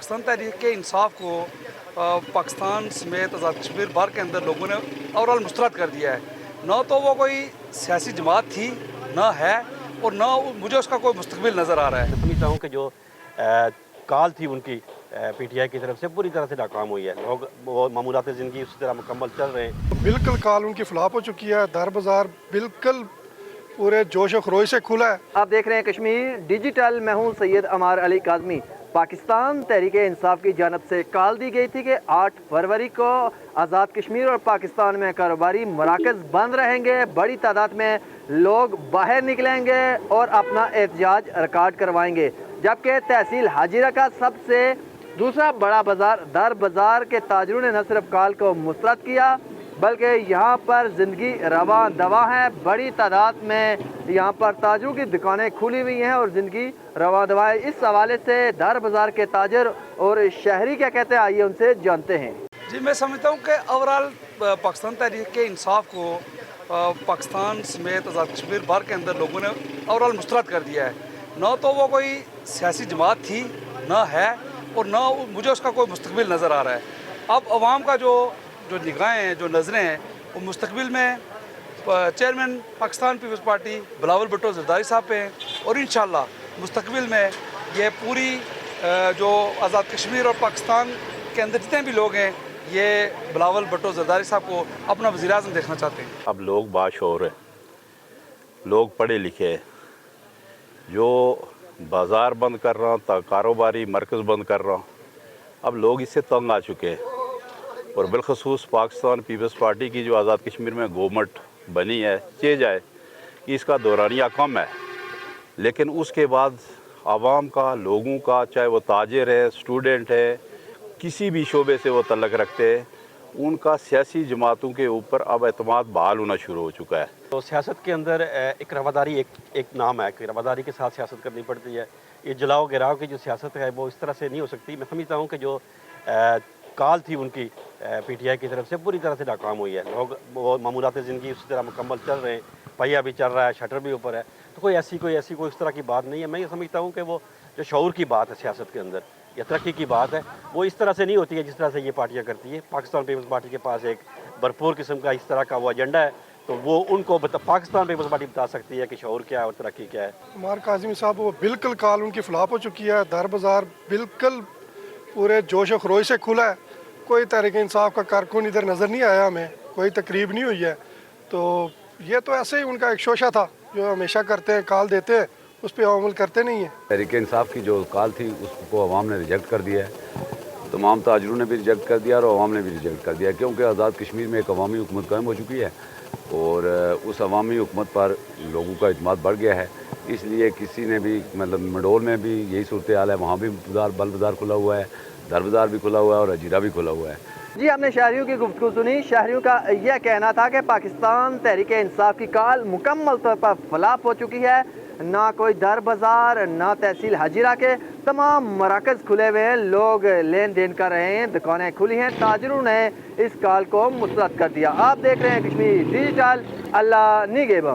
पाकिस्तान तहरीक इंसाफ को पाकिस्तान समेत आज़ाद कश्मीर भर के अंदर लोगों ने ओवरऑल मुस्तरद कर दिया है। न तो वो कोई सियासी जमात थी, न है, और न मुझे उसका कोई मुस्तकबिल नज़र आ रहा है। मैं समझता हूँ कि जो कॉल थी उनकी पीटीआई की तरफ से पूरी तरह से नाकाम हुई है। लोग वो मामूलात ज़िंदगी उसी तरह मुकम्मल चल रहे हैं। बिल्कुल कॉल उनकी फ्लॉप हो चुकी है। दर बाज़ार बिल्कुल पूरे जोश व खरोश से खुला है। आप देख रहे हैं कश्मीर डिजिटल। मैं हूँ सैयद अमार अली काज़मी। पाकिस्तान तहरीक इंसाफ की जानब से कॉल दी गई थी कि 8 फरवरी को आज़ाद कश्मीर और पाकिस्तान में कारोबारी मराकज़ बंद रहेंगे, बड़ी तादाद में लोग बाहर निकलेंगे और अपना एहतजाज रिकॉर्ड करवाएंगे। जबकि तहसील हाजिरा का सबसे दूसरा बड़ा बाज़ार दर बाज़ार के ताजरों ने न सिर्फ कॉल को मुस्तरद किया बल्कि यहाँ पर ज़िंदगी रवा दवा है। बड़ी तादाद में यहाँ पर ताजरों की दुकानें खुली हुई हैं और ज़िंदगी रवा दवा है। इस हवाले से दर बाज़ार के ताजर और शहरी क्या कहते हैं, आइए उनसे जानते हैं। जी, मैं समझता हूँ कि ओवरऑल पाकिस्तान तहरीक इंसाफ को पाकिस्तान समेत आज़ाद कश्मीर भर के अंदर लोगों ने ओवरऑल मुस्तरद कर दिया है। न तो वो कोई सियासी जमात थी, न है, और न मुझे उसका कोई मुस्तकबिल नज़र आ रहा है। अब अवाम का जो निगाहें हैं, जो नज़रें हैं, वो मुस्तकबिल में चेयरमैन पाकिस्तान पीपल्स पार्टी बिलावल भुट्टो ज़रदारी साहब पे हैं, और इंशाअल्लाह मुस्तकबिल में ये पूरी जो आज़ाद कश्मीर और पाकिस्तान के अंदर जितने भी लोग हैं, ये बिलावल भुट्टो ज़रदारी साहब को अपना वज़ीर-ए-आज़म देखना चाहते हैं। अब लोग बाशऊर हैं, लोग पढ़े लिखे हैं। जो बाज़ार बंद कर रहा हूँ, कारोबारी मरकज़ बंद कर रहा हूँ, अब लोग इससे तंग आ चुके हैं। और बिलखसूस पाकिस्तान पीपल्स पार्टी की जो आज़ाद कश्मीर में गवर्नमेंट बनी है, चेंज आए, इसका दौरानिया कम है, लेकिन उसके बाद आवाम का, लोगों का, चाहे वो ताजिर है, स्टूडेंट है, किसी भी शोबे से वो तल्लक रखते हैं, उनका सियासी जमातों के ऊपर अब एतमाद बहाल होना शुरू हो चुका है। तो सियासत के अंदर एक रवादारी एक नाम है कि रवादारी के साथ सियासत करनी पड़ती है। ये जलाओ गिराव की जो सियासत है वो इस तरह से नहीं हो सकती। मैं समझता हूँ कि जो कॉल थी उनकी पीटीआई की तरफ से पूरी तरह से नाकाम हुई है। लोग वो मामूलात ज़िंदगी उसी तरह मुकम्मल चल रहे हैं, पहिया भी चल रहा है, शटर भी ऊपर है। तो कोई ऐसी कोई इस तरह की बात नहीं है। मैं ये समझता हूँ कि वो जो शऊर की बात है सियासत के अंदर या तरक्की की बात है, वो इस तरह से नहीं होती है जिस तरह से ये पार्टियाँ करती है। पाकिस्तान पीपल्स पार्टी के पास एक भरपूर किस्म का इस तरह का वो एजेंडा है, तो वो उनको पाकिस्तान पीपल्स पार्टी बता सकती है कि शऊर क्या है और तरक्की क्या है। अमार काज़मी साहब, वो बिल्कुल कॉल उनकी फ्लॉप हो चुकी है। दर बाज़ार बिल्कुल पूरे जोश व खरोश से खुला है। कोई तहरीक इंसाफ का कारकुन इधर नज़र नहीं आया, हमें कोई तकरीब नहीं हुई है। तो ये तो ऐसे ही उनका एक शोशा था जो हमेशा करते हैं, कॉल देते हैं, उस पर अमल करते नहीं हैं। तहरीक इंसाफ की जो कॉल थी उसको अवाम ने रिजेक्ट कर दिया है। तमाम ताजरों ने भी रिजेक्ट कर दिया और अवाम ने भी रिजेक्ट कर दिया, क्योंकि आज़ाद कश्मीर में एक अवामी हुकूमत कायम हो चुकी है और उस अवामी हुकूमत पर लोगों का इत्मीनान बढ़ गया है। इसलिए किसी ने भी, मतलब मंडोल में भी यही सूरत हाल है, वहाँ भी बल बाज़ार खुला हुआ है, दर बाज़ार भी खुला हुआ है और अजीरा भी खुला हुआ है। जी, हमने शहरियों की गुफ्तगू सुनी। शहरियों का यह कहना था कि पाकिस्तान तहरीक इंसाफ की कॉल मुकम्मल तौर पर फ्लॉप हो चुकी है। ना कोई दर बाज़ार, ना तहसील हाजिरा के तमाम मराकज़ खुले हुए हैं, लोग लेन देन कर रहे हैं, दुकानें खुली हैं। ताजरों ने इस कॉल को मुस्तरद कर दिया। आप देख रहे हैं कश्मीर डिजिटल। अल्लाह निगहबान।